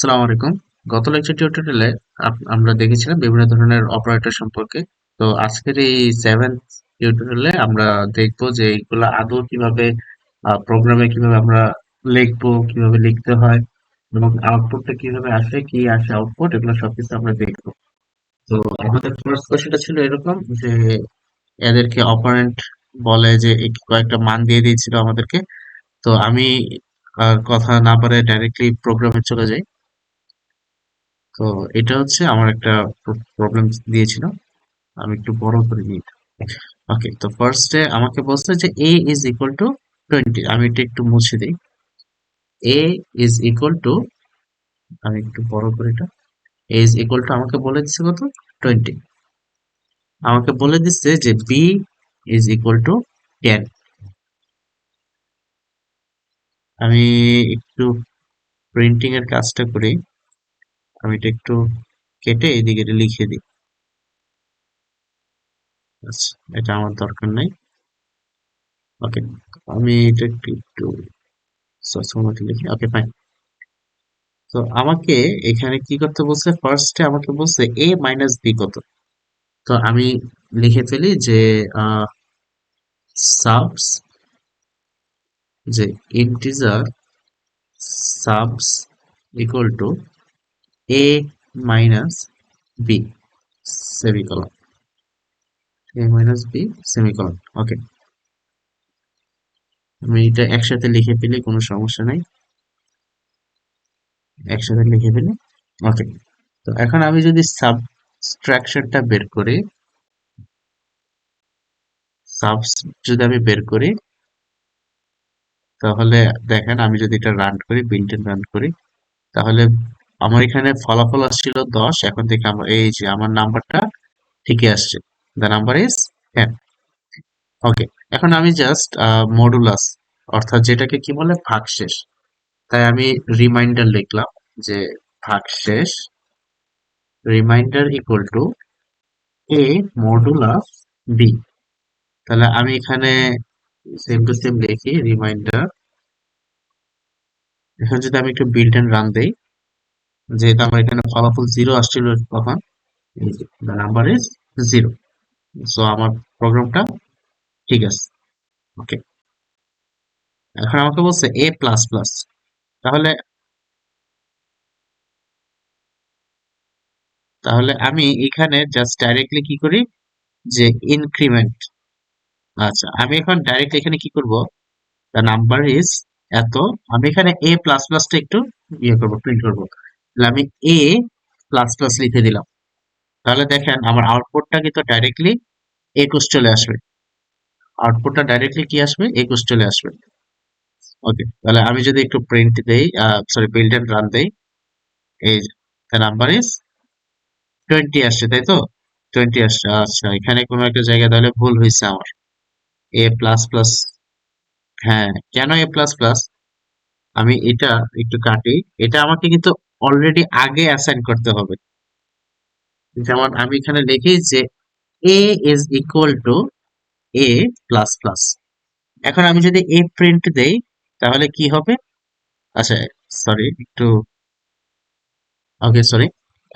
আসসালামু আলাইকুম। গত লেকচার টিউটোরিয়ালে আমরা দেখেছিলাম বিভিন্ন ধরনের অপারেটর সম্পর্কে। তো আজকের এই 7th টিউটোরিয়ালে আমরা দেখব যে এগুলো আদৌ কিভাবে প্রোগ্রামে কিভাবে আমরা লিখবো, কিভাবে লিখতে হয় এবং আউটপুটটা কিভাবে আসে, কি আসে আউটপুট, এগুলো সবকিছু আমরা দেখবো। তো আমাদের ফার্স্ট কোশ্চেনটা ছিল এরকম যে এদেরকে অপারেন্ট বলে যে কয়েকটা মান দিয়ে দিয়েছিল আমাদেরকে। তো আমি আর কথা না পারে ডাইরেক্টলি প্রোগ্রামে চলে যাই। তো এটা হচ্ছে আমার একটা প্রবলেম দিয়েছিল। আমি একটু বড় করে নিই। ওকে, তো ফার্স্টে আমাকে বলছে যে a ইজ ইকুয়াল টু 20। আমি এটা একটু মুছে দিই। a ইজ ইকুয়াল টু, আমি একটু বড় করে এটা, a ইজ ইকুয়াল টু আমাকে বলে দিচ্ছে কত, 20। আমাকে বলে দিচ্ছে যে b ইজ ইকুয়াল টু 10। আমি একটু প্রিন্টিং এর কাজটা করি। আমি এটা একটু কেটে এদিকে এটা লিখে দিই। আচ্ছা, এটা আমার দরকার নাই। ওকে, আমি এটা একটু একটু সবসময় লিখি। ওকে, ফাইন। তো আমাকে এখানে কি করতে বলছে, ফার্স্টে আমাকে বলছে a মাইনাস বি কত। তো আমি লিখে ফেলি যে সাবস, যে integer subs equal to a minus b semicolon, a minus b semicolon. Okay, আমি এটা একসাথে লিখে ফেলি, কোনো সমস্যা নাই, একসাথে লিখে ফেলি। ওকে, তো এখন আমি যদি সাবট্রাকশনটা বের করি, সাবস যদি আমি বের করি, তাহলে দেখেন আমি যদি এটা রান করি, বিল্ট ইন রান করি, তাহলে আমার এখানে ফলাফল আসছিল 10। এখন থেকে আমার এই যে আমার নাম্বারটা ঠিকই আসছে, দ্য নাম্বার ইজ 10। ওকে, এখন আমি জাস্ট মডুলাস, অর্থাৎ যেটাকে কি বলে ভাগশেষ, তাই আমি রিমাইন্ডার লিখলাম যে ভাগশেষ remainder equal to A modulus B. তাহলে আমি এখানে সেম টু সেম লিখি রিমাইন্ডার। এখন যদি আমি একটু বিল্ড এন্ড রান দেই, যেহেতু আমার এখানে ফলাফল 0 আসছিল তখন, দ্য নাম্বার ইজ 0। সো আমার প্রোগ্রামটা ঠিক আছে। ওকে, এখন আমাকে বলছে এ প্লাস প্লাস। তাহলে তাহলে আমি এখানে জাস্ট ডাইরেক্টলি কি করি, যে ইনক্রিমেন্ট। আচ্ছা, আমি এখন ডাইরেক্টলি এখানে কি করব, দ্য নাম্বার ইজ এত। আমি এখানে এ প্লাস প্লাসটা একটু ইয়ে করবো, প্রিন্ট করবো। তাহলে আমি এ প্লাস প্লাস লিখে দিলাম। তাহলে দেখেন আমার আউটপুটটা কিন্তু ডাইরেক্টলি 21 চলে আসবে। আউটপুটটা ডাইরেক্টলি কি আসবে, 21 চলে আসবে। ওকে, তাহলে আমি যদি একটু প্রিন্ট দেই, সরি বিল্ড এন্ড রান দেই, এই নাম্বার ইজ 20 আসছে, তাই তো? 20 আসছে। আচ্ছা, এখানে কোনো একটা জায়গায় তাহলে ভুল হয়েছে আমার। এ প্লাস প্লাস, হ্যাঁ, কেন এ প্লাস প্লাস, আমি এটা একটু কাটি। এটা আমাকে কিন্তু অলরেডি আগে অ্যাসাইন করতে হবে। যেমন আমি এখানে লিখি যে a is equal to a plus plus. এখন আমি যদি এ প্রিন্ট দেই, তাহলে কি হবে? আচ্ছা, সরি একটু, ওকে সরি।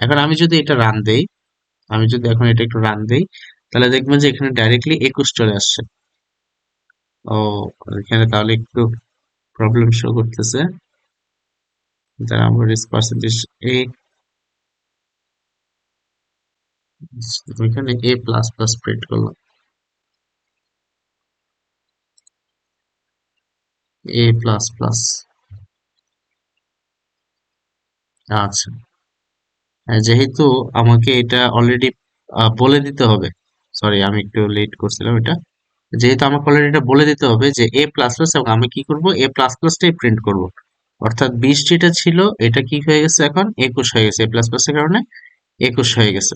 এখন আমি যদি এটা রান দেই, আমি যদি এখন এটা একটু রান দেই, তাহলে দেখবেন যে এখানে ডাইরেক্টলি 21 চলে আসছে। ও, এখানে তাহলে একটু প্রবলেম শো করতেছে। যার আমার পার্সেন্টেজ এ, ওইখানে এ প্লাস প্লাস প্রিন্ট করলাম, এ প্লাস প্লাস। আচ্ছা, হ্যাঁ, যেহেতু আমাকে এটা অলরেডি বলে দিতে হবে, সরি আমি একটু লেট করছিলাম এটা। যেহেতু আমাকে অলরেডি এটা বলে দিতে হবে যে এ প্লাস প্লাস, এবং আমি কি করব, এ প্লাস প্লাসটাই প্রিন্ট করব। অর্থাৎ 20 যেটা ছিল এটা কি হয়ে গেছে, এখন 21 হয়ে গেছে, এ প্লাস প্লাসের কারণে 21 হয়ে গেছে।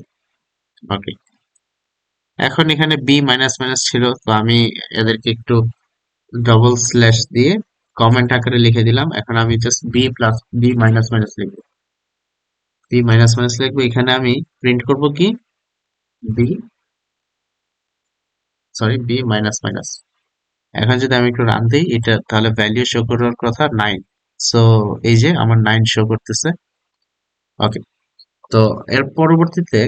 ওকে, এখন এখানে বি মাইনাস মাইনাস ছিল, তো আমি এদেরকে একটু ডবল স্ল্যাশ দিয়ে কমেন্ট আকারে লিখে দিলাম। এখন আমি just B plus B minus minus লিখবো, বি মাইনাস মাইনাস লিখবো। এখানে আমি প্রিন্ট করব কি, B, sorry B minus minus. এখন যদি আমি একটু রান দিই এটা, তাহলে ভ্যালু শো করার কথা 9। সো এই যে আমার 9 শো করতেছে। ওকে, তো এর পরবর্তীতে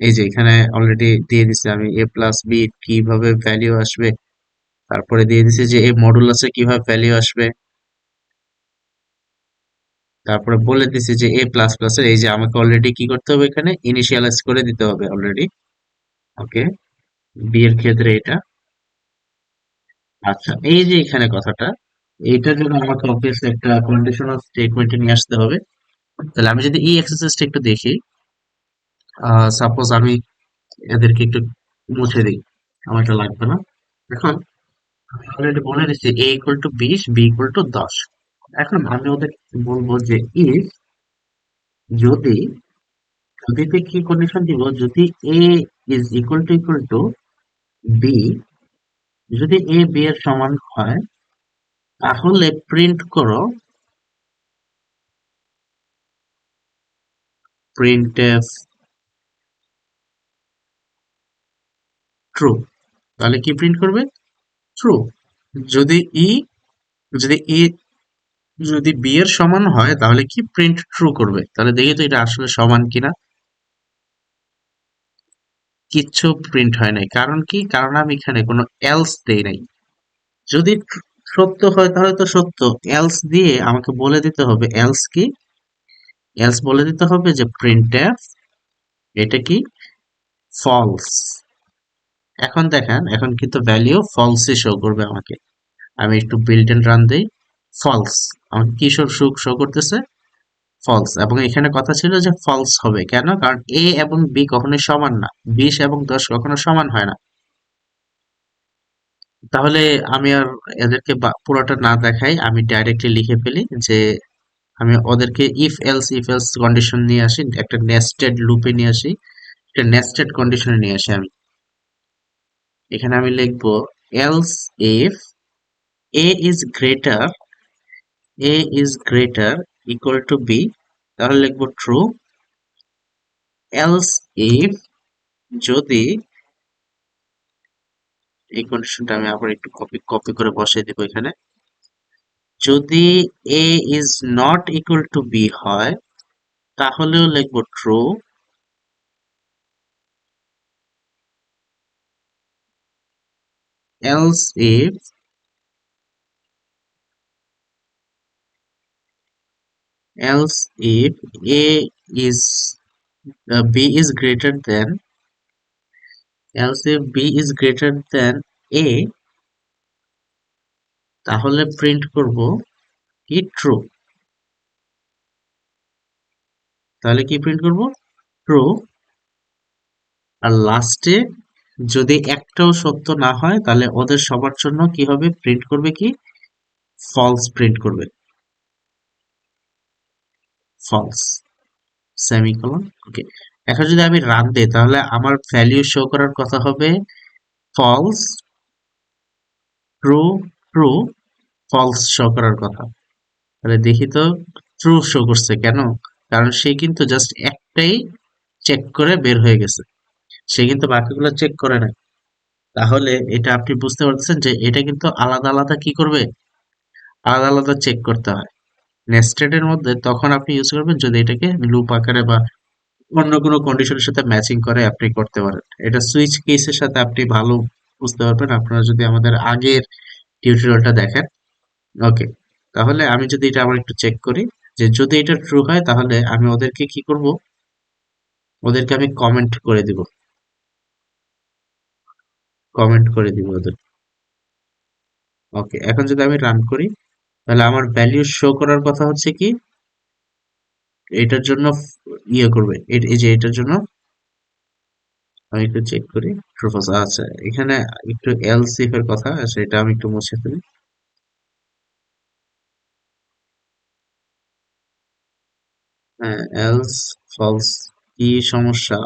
এই যে এখানে অলরেডি দিয়ে দিছে আমি এ প্লাস বি কিভাবে ভ্যালিউ আসবে, তারপরে দিয়ে দিছে যে এ মডুলাসে কিভাবে ভ্যালিউ আসবে, তারপরে বলে দিছি যে এ প্লাস প্লাস এর এই যে আমাকে অলরেডি কি করতে হবে, এখানে ইনিশিয়ালাইজ করে দিতে হবে অলরেডি। ওকে, বি এর ক্ষেত্রে এটা। আচ্ছা, এই যে এখানে কথাটা, এইটার জন্য আমাকে অবভিয়াসলি একটা কন্ডিশনাল স্টেটমেন্টে নিয়ে আসতে হবে। তাহলে আমি যদি এই এক্সারসাইজটা একটু দেখি, সাপোজ আমি এদেরকে একটু মুছে দিই, আমার এটা লাগবে না। এখন আমি অলরেডি বলে দিচ্ছি a equal to 20, b equal to 10। এখন আমি ওদের বলবো যে ইফ, যদি, যদিতে কি কন্ডিশন দিব, যদি a is equal to B, যদি এ বি এর সমান হয়, তাহলে প্রিন্ট করো প্রিন্টএফ ট্রু। তাহলে কি প্রিন্ট করবে? ট্রু। যদি ই, যদি ই যদি বি এর সমান হয় তাহলে কি প্রিন্ট ট্রু করবে? তাহলে দেখি তো এটা আসলে সমান কিনা। কিচ্ছু প্রিন্ট হয় নাই, কারণ কি? কারণ আমি এখানে কোনো এলস দেই নাই। যদি সত্য হয় তাহলে তো সত্য, এলস দিয়ে আমাকে বলে দিতে হবে এলস কি, এলস বলে দিতে হবে যে প্রিন্টএফ এটা কি, ফলস। এখন দেখেন, এখন কিন্তু ভ্যালিউ ফলসই শো করবে আমাকে। আমি একটু বিল্ট এন্ড রান দেই, ফলস। আমাকে কি শো করতেছে? ফলস। এবং এখানে কথা ছিল যে ফলস হবে কেন? কারণ এ এবং বি কখনোই সমান না, 20 এবং 10 কখনো সমান হয় না। তাহলে আমি আর এদেরকে পুরোটা না দেখাই, আমি ডাইরেক্টলি লিখে ফেলি যে আমি ওদেরকে ইফ এলস কন্ডিশন নিয়ে আসি, একটা নেস্টেড লুপে নিয়ে আসি, একটা নেস্টেড কন্ডিশনে নিয়ে আসি আমি। এখানে আমি লিখবো else if A is greater, A is greater equal to B, তাহলে লিখবো ট্রু। এলস ইফ, যদি, এই কন্ডিশনটা আমি আবার একটু কপি কপি করে বসাই দেবো এখানে, যদি a is not equal to b হয়, তাহলেও লিখবো true. else if a is b is greater than, else if b is greater than a, তাহলে প্রিন্ট করব কি, ট্রু। তাহলে কি প্রিন্ট করব? ট্রু। আর লাস্টে যদি একটাও সত্য না হয় তাহলে ওদের সবার জন্য কি হবে, প্রিন্ট করবে কি, ফলস প্রিন্ট করবে, ফলস, সেমিকোলন। ওকে, এখন যদি আমি রান দিই তাহলে আমার ভ্যালিউ শো করার কথা হবে false, true, true, false show করার কথা। তাহলে দেখি তো ট্রু শো করছে কেন? কারণ সে কিন্তু জাস্ট একটাই চেক করে বের হয়ে গেছে, সে কিন্তু বাকিগুলো চেক করে না। তাহলে এটা আপনি বুঝতে পারছেন যে এটা কিন্তু আলাদা আলাদা কি করবে, আলাদা আলাদা চেক করতে হয়। নেস্টেড এর মধ্যে তখন আপনি ইউজ করবেন যদি এটাকে লুপ আকারে বা অন্য কোনো কন্ডিশনের সাথে ম্যাচিং করে আপনি করতে পারেন। এটা সুইচ কেসের সাথে আপনি ভালো বুঝতে পারবেন আপনারা যদি আমাদের আগের টিউটোরিয়ালটা দেখেন। ওকে, তাহলে আমি যদি এটা আবার একটু চেক করি, যে যদি এটা ট্রু হয় তাহলে আমি ওদেরকে কি করব, ওদেরকে আমি কমেন্ট করে দিব, কমেন্ট করে দিব ওদের। ওকে, এখন যদি আমি রান করি তাহলে আমার ভ্যালু শো করার কথা হচ্ছে কি, এটার জন্য ইয়ে করবে, এই যে এটার জন্য আমি একটু চেক করি ট্রু ফলস। আচ্ছা, এখানে একটু এলস ইফ এর কথা আছে, এটা আমি একটু মুছে ফেলি। হ্যাঁ, এলস ফলস, কি সমস্যা?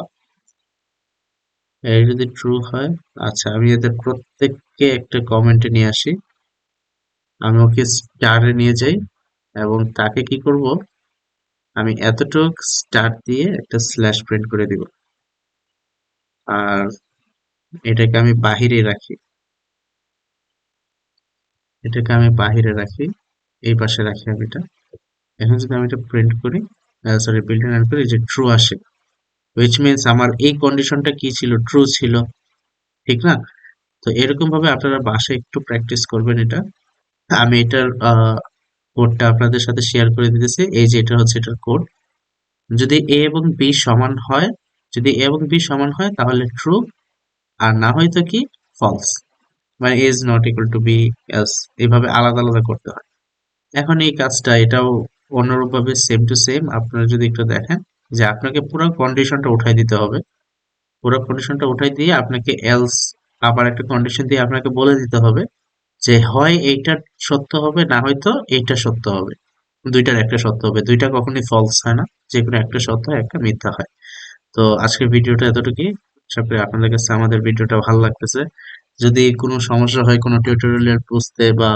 এই যদি ট্রু হয়, আচ্ছা আমি এদের প্রত্যেককে একটা কমেন্টে নিয়ে আসি, আমি ওকে স্টারে নিয়ে যাই এবং তাকে কি করব, আমি এতটুক স্টার দিয়ে একটা স্ল্যাশ প্রিন্ট করে দিব। আর এটাকে আমি বাহিরে রাখি, এটাকে আমি বাহিরে রাখি, এই পাশে রাখি আমি এটা। এখন যদি আমি এটা প্রিন্ট করি, সরি বিল্ট ইন এরর যে ট্রু আসে, which means আমার এই কন্ডিশনটা কি ছিল, ট্রু ছিল, ঠিক না? তো এরকম ভাবে আপনারা বাসায় একটু প্র্যাকটিস করবেন এটা। আমি এটার কোডটা আপনাদের সাথে শেয়ার করে দিতেছি। এই যে এটা হচ্ছে এটার কোড। যদি এ এবং বি সমান হয়, যদি এ এবং বি সমান হয় তাহলে ট্রু, আর না হয় তো কি ফলস, মানে is not equal to B else, এভাবে আলাদা আলাদা করতে হয়। এখন এই কাজটা এটাও অন্যরূপ ভাবে সেম টু সেম আপনারা যদি একটু দেখেন, যে আপনাকে পুরো কন্ডিশনটা উঠাই দিতে হবে, পুরো কন্ডিশনটা উঠাই দিয়ে আপনাকে এলস আবার একটা কন্ডিশন দিয়ে আপনাকে বলে দিতে হবে যে হয় এইটা সত্য হবে, না হয়তো এইটা সত্য হবে, দুইটার একটা সত্য হবে, দুইটা কখনোই ফলস হয় না, যে কোনো একটা সত্য হয় একটা মিথ্যা হয়। তো আজকের ভিডিওটা এতটুকুই। আশা করি আপনাদের কাছে আমাদের ভিডিওটা ভালো লাগতেছে। যদি কোনো সমস্যা হয় কোনো টিউটোরিয়াল বুঝতে বা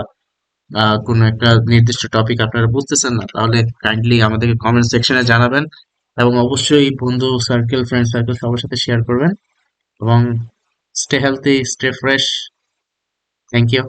কোনো একটা নির্দিষ্ট টপিক আপনারা বুঝতেছেন না, তাহলে কাইন্ডলি আমাদেরকে কমেন্ট সেকশনে জানাবেন, এবং অবশ্যই বন্ধু সার্কেল, ফ্রেন্ড সার্কেল সবার সাথে শেয়ার করবেন, এবং stay healthy, stay fresh. Thank you.